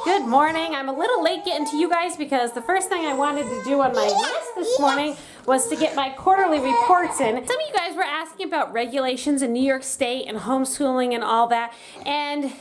Good morning. I'm a little late getting to you guys because the first thing I wanted to do on my list this morning was to get my quarterly reports in. Some of you guys were asking about regulations in New York State and homeschooling and all that, and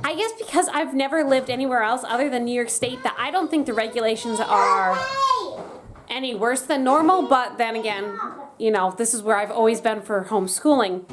I guess because I've never lived anywhere else other than New York State, that I don't think the regulations are any worse than normal, but then again, you know, this is where I've always been for homeschooling.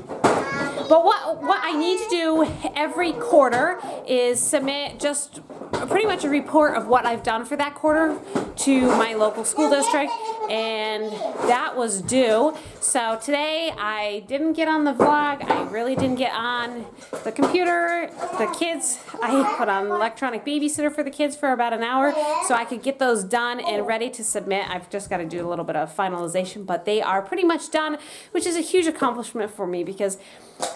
But what I need to do every quarter is submit just pretty much a report of what I've done for that quarter to my local school district, and that was due. So today I didn't get on the vlog. I really didn't get on the computer. The kids, I put on electronic babysitter for the kids for about an hour so I could get those done and ready to submit. I've just got to do a little bit of finalization, but they are pretty much done, which is a huge accomplishment for me because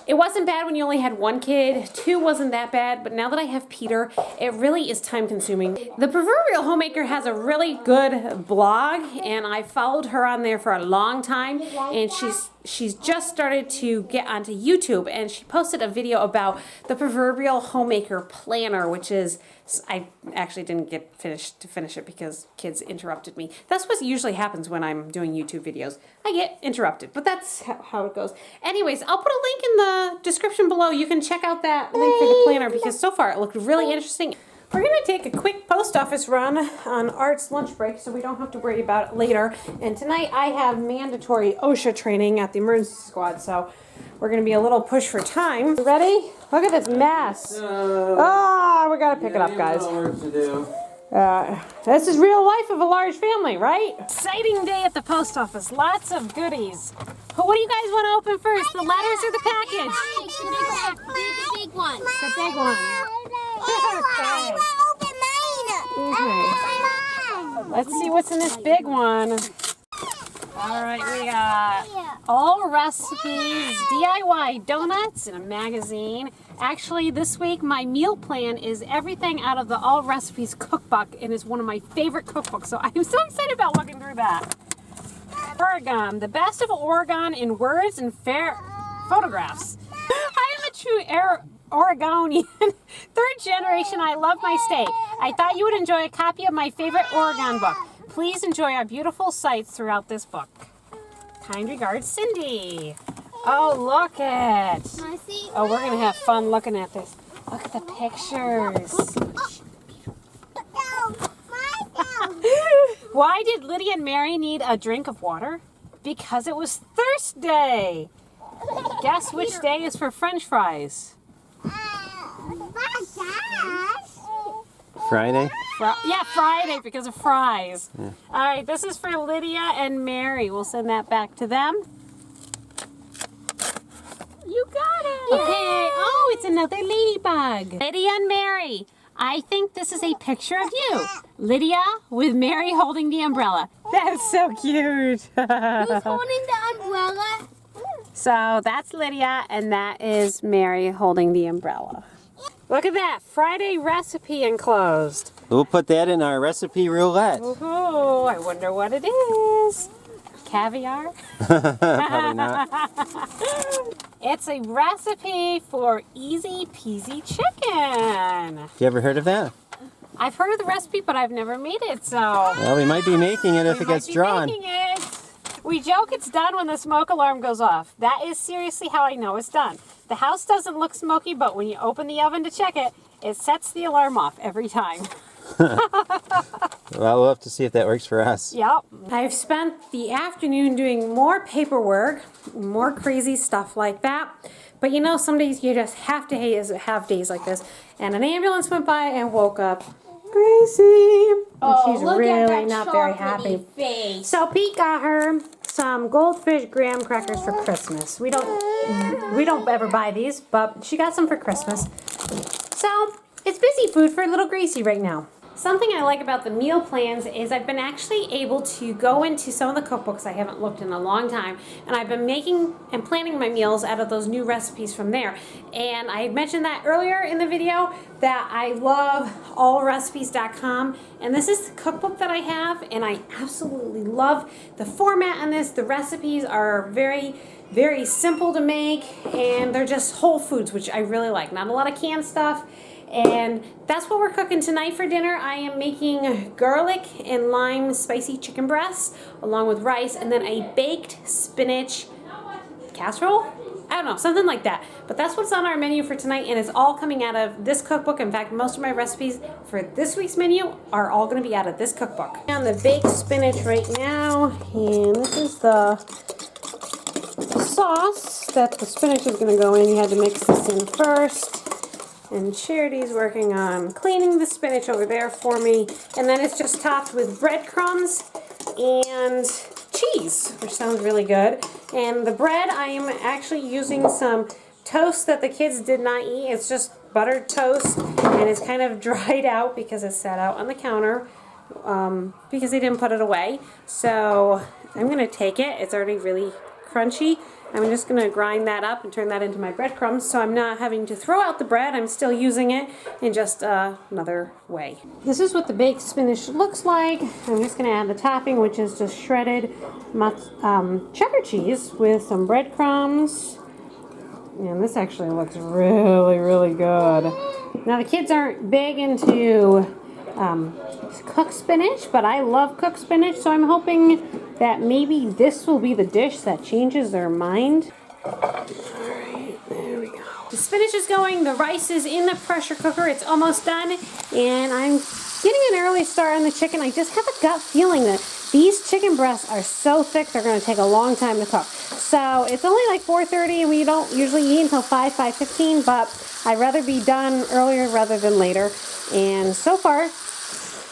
it wasn't bad when you only had one kid. Two wasn't that bad, but now that I have Peter, it really is time consuming. The Proverbial Homemaker has a really good blog, and I followed her on there for a long time, and she's just started to get onto YouTube, and she posted a video about the Proverbial Homemaker Planner, which is, I actually didn't get to finish it because kids interrupted me. That's what usually happens when I'm doing YouTube videos. I get interrupted, but that's how it goes. Anyways, I'll put a link in the description below. You can check out that link for the planner because so far it looked really interesting. We're going to take a quick post office run on Art's lunch break so we don't have to worry about it later. And tonight I have mandatory OSHA training at the emergency squad, so we're going to be a little push for time. You ready? Look at this mess. Oh, we got to pick it up, guys. Work to do. This is real life of a large family, right? Exciting day at the post office. Lots of goodies. What do you guys want to open first, the letters or the package? The big one. The big one. Okay. Okay. Let's see what's in this big one. All right, we got all recipes, DIY donuts, and a magazine. Actually, this week my meal plan is everything out of the All Recipes cookbook, and it's one of my favorite cookbooks, so I'm so excited about looking through that. Oregon, the best of Oregon in words and fair photographs. I am a true Oregonian. Third generation, I love my state. I thought you would enjoy a copy of my favorite Oregon book. Please enjoy our beautiful sights throughout this book. Kind regards, Cindy. Oh, look it. Oh, we're going to have fun looking at this. Look at the pictures. Why did Lydia and Mary need a drink of water? Because it was thirst day. Guess which day is for French fries? Friday? Yeah, Friday because of fries. Yeah. All right, this is for Lydia and Mary. We'll send that back to them. You got it. Okay. Oh, it's another ladybug. Lydia and Mary, I think this is a picture of you. Lydia with Mary holding the umbrella. That's so cute. Who's holding the umbrella? So that's Lydia, and that is Mary holding the umbrella. Look at that, Friday recipe enclosed. We'll put that in our recipe roulette. Oh, I wonder what it is. Caviar? Probably not. It's a recipe for easy peasy chicken. You ever heard of that? I've heard of the recipe, but I've never made it, so... Well, we might be making it if it gets drawn. We joke it's done when the smoke alarm goes off. That is seriously how I know it's done. The house doesn't look smoky, but when you open the oven to check it, it sets the alarm off every time. Well, we'll have to see if that works for us. Yep. I've spent the afternoon doing more paperwork, more crazy stuff like that. But you know, some days you just have to have days like this. And an ambulance went by and woke up Gracie. And she's really not very happy. Face. So Pete got her some goldfish graham crackers for Christmas. We don't ever buy these, but she got some for Christmas. So it's busy food for little Gracie right now. Something I like about the meal plans is I've been actually able to go into some of the cookbooks I haven't looked in a long time, and I've been making and planning my meals out of those new recipes from there. And I had mentioned that earlier in the video that I love allrecipes.com, and this is the cookbook that I have, and I absolutely love the format on this. The recipes are very, very simple to make, and they're just whole foods, which I really like. Not a lot of canned stuff. And that's what we're cooking tonight for dinner. I am making garlic and lime spicy chicken breasts along with rice, and then a baked spinach casserole? I don't know, something like that. But that's what's on our menu for tonight, and it's all coming out of this cookbook. In fact, most of my recipes for this week's menu are all going to be out of this cookbook. On the baked spinach right now, and this is the sauce that the spinach is going to go in. You had to mix this in first. And Charity's working on cleaning the spinach over there for me. And then it's just topped with breadcrumbs and cheese, which sounds really good. And the bread, I am actually using some toast that the kids did not eat. It's just buttered toast, and it's kind of dried out because it's sat out on the counter because they didn't put it away. So I'm going to take it. It's already really crunchy. I'm just going to grind that up and turn that into my breadcrumbs, so I'm not having to throw out the bread. I'm still using it in just another way. This is what the baked spinach looks like. I'm just going to add the topping, which is just shredded cheddar cheese with some breadcrumbs. And this actually looks really, really good. Now, the kids aren't big into cooked spinach, but I love cooked spinach, so I'm hoping that maybe this will be the dish that changes their mind. Alright, there we go. The spinach is going, the rice is in the pressure cooker, it's almost done, and I'm getting an early start on the chicken. I just have a gut feeling that these chicken breasts are so thick they're going to take a long time to cook. So it's only like 4:30, and we don't usually eat until 5:15, but I'd rather be done earlier rather than later. And so far,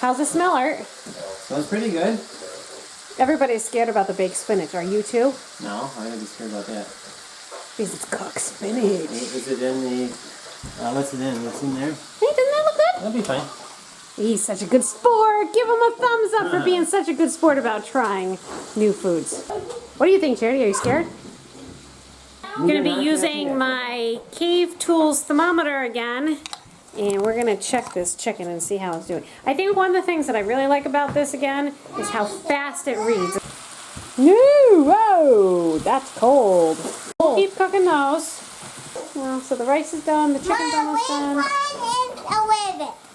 how's it smell, Art? Smells pretty good. Everybody's scared about the baked spinach. Are you too? No, I'm gonna be scared about that. Because it's cooked spinach. Is it in the? What's it in? What's in there? Hey, doesn't that look good? That'll be fine. He's such a good sport. Give him a thumbs up for being such a good sport about trying new foods. What do you think, Charity? Are you scared? I'm going to be using my Cave Tools thermometer again. And we're going to check this chicken and see how it's doing. I think one of the things that I really like about this again is how fast it reads. No, whoa, that's cold. We'll keep cooking those. Well, so the rice is done, the chicken's almost done.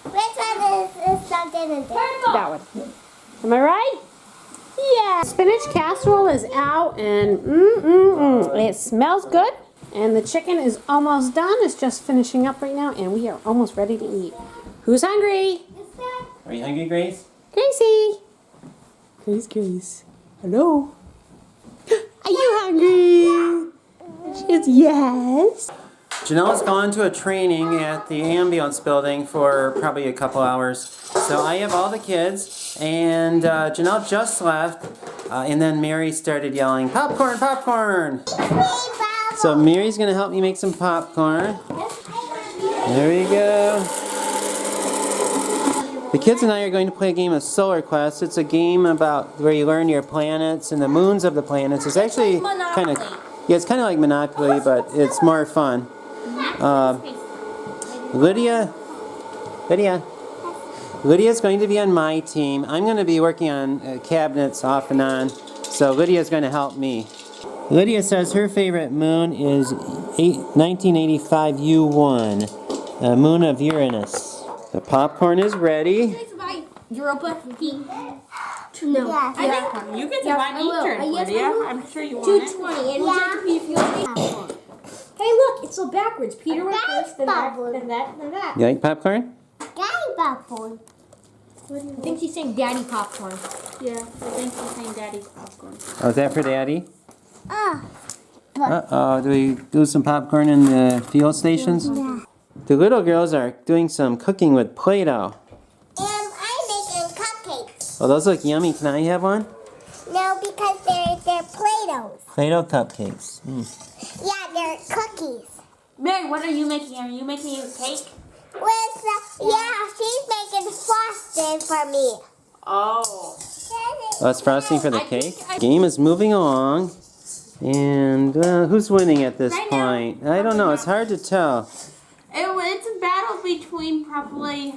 Which one is something in there? That one. Am I right? Yeah. Spinach casserole is out, and it smells good. And the chicken is almost done. It's just finishing up right now, and we are almost ready to eat. Who's hungry? Are you hungry, Grace? Gracie. Grace. Hello. Are you hungry? She is yes. Janelle's gone to a training at the ambulance building for probably a couple hours. So I have all the kids, and Janelle just left, and then Mary started yelling, "Popcorn, popcorn!" So Mary's going to help me make some popcorn. There we go. The kids and I are going to play a game of Solar Quest. It's a game about where you learn your planets and the moons of the planets. It's actually kind of, it's kind of like Monopoly, but it's more fun. Lydia's going to be on my team. I'm going to be working on cabinets off and on, so Lydia's going to help me. Lydia says her favorite moon is 1985 U1, the moon of Uranus. The popcorn is ready. Europa? No. I think you get to buy me turn, Lydia. I'm sure you want it. 220, and would you like to be Hey, look, it's so backwards. Peter went first, then that, then that, then that. You like popcorn? Daddy popcorn. I think she's saying daddy popcorn. Yeah, I think she's saying daddy's popcorn. Oh, is that for Daddy? Uh-oh, do we do some popcorn in the fuel stations? Yeah. The little girls are doing some cooking with Play-Doh. And I'm making cupcakes. Oh, those look yummy. Can I have one? No, because they're Play-Dohs. Play-Doh cupcakes. Yeah, they're cookies. Mary, what are you making? Are you making a cake? With, yeah, she's making frosting for me. Oh. Oh, that's frosting for the cake. Game is moving along. And who's winning at this point? I don't know. It's hard to tell. It's a battle between probably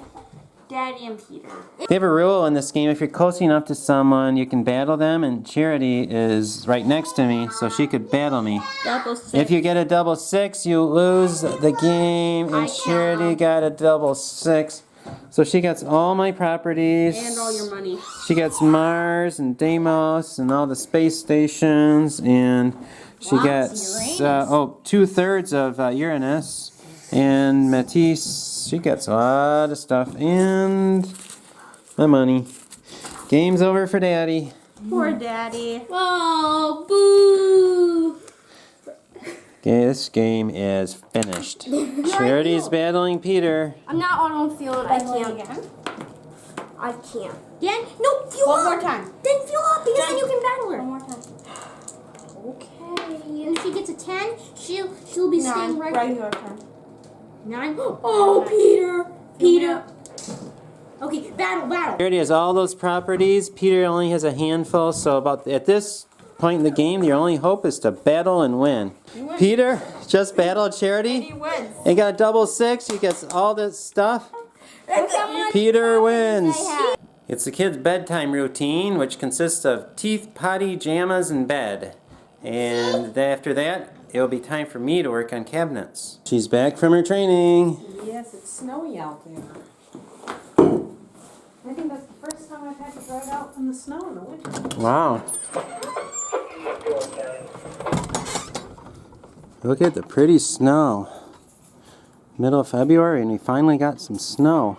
Daddy and Peter. They have a rule in this game. If you're close enough to someone, you can battle them, and Charity is right next to me, so she could battle me. Double 6. If you get a double 6, you lose the game, and Charity got a double 6. So she gets all my properties. And all your money. She gets Mars and Deimos and all the space stations, and she gets 2/3 of Uranus. And Matisse, she gets a lot of stuff, and my money. Game's over for Daddy. Poor Daddy. Oh, boo! Okay, this game is finished. Charity's battling Peter. I'm not on feeling. I can't. I can't. Then no, fuel One up. more time. Then fuel up because then you can battle her. One more time. Okay. And if she gets a 10, she'll be staying right. Regular time. 9. Oh, Peter. Okay, battle. Charity has all those properties. Peter only has a handful. So about at this point in the game, your only hope is to battle and win. Peter just battled Charity. He wins. He got a double 6. He gets all this stuff. Peter wins. It's the kids' bedtime routine, which consists of teeth, potty, jammas, and bed. And after that, it'll be time for me to work on cabinets. She's back from her training. Yes, it's snowy out there. I think that's the first time I've had to drive out in the snow in the winter. Wow. Look at the pretty snow. Middle of February, and we finally got some snow.